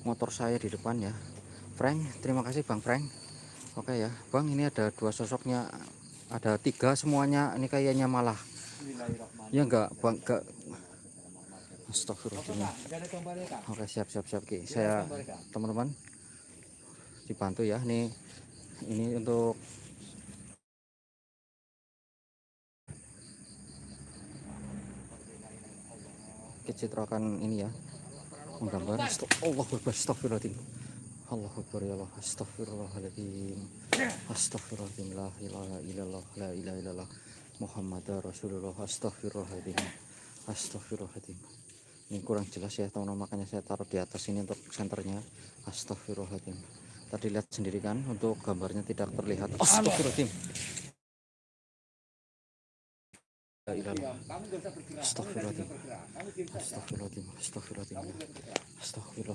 motor saya di depan ya. Frank, terima kasih Bang Frank. Oke ya Bang, ini ada dua sosoknya, ada tiga semuanya, ini kayaknya malah ya enggak Bang, enggak. Astagfirullahaladzim. Oke, siap Ki. Saya teman-teman dibantu ya, ini untuk kecitrakan ini ya, menggambar. Astagfirullahaladzim. Allahu Akbar ya Allah. Astagfirullahaladzim. Astagfirullahaladzim. La ilaha illallah, la ilaha illallah, Muhammadar Rasulullah. Astagfirullahaladzim. Astagfirullahaladzim. Ini kurang jelas ya teman-teman, makanya saya taruh di atas ini untuk senternya. Astagfirullahaladzim. Tadi lihat sendiri kan, untuk gambarnya tidak terlihat. Astagfirullahaladzim. La ilaha. Astagfirullahaladzim. Astagfirullahaladzim. Astagfirullahaladzim. Astagfirullah.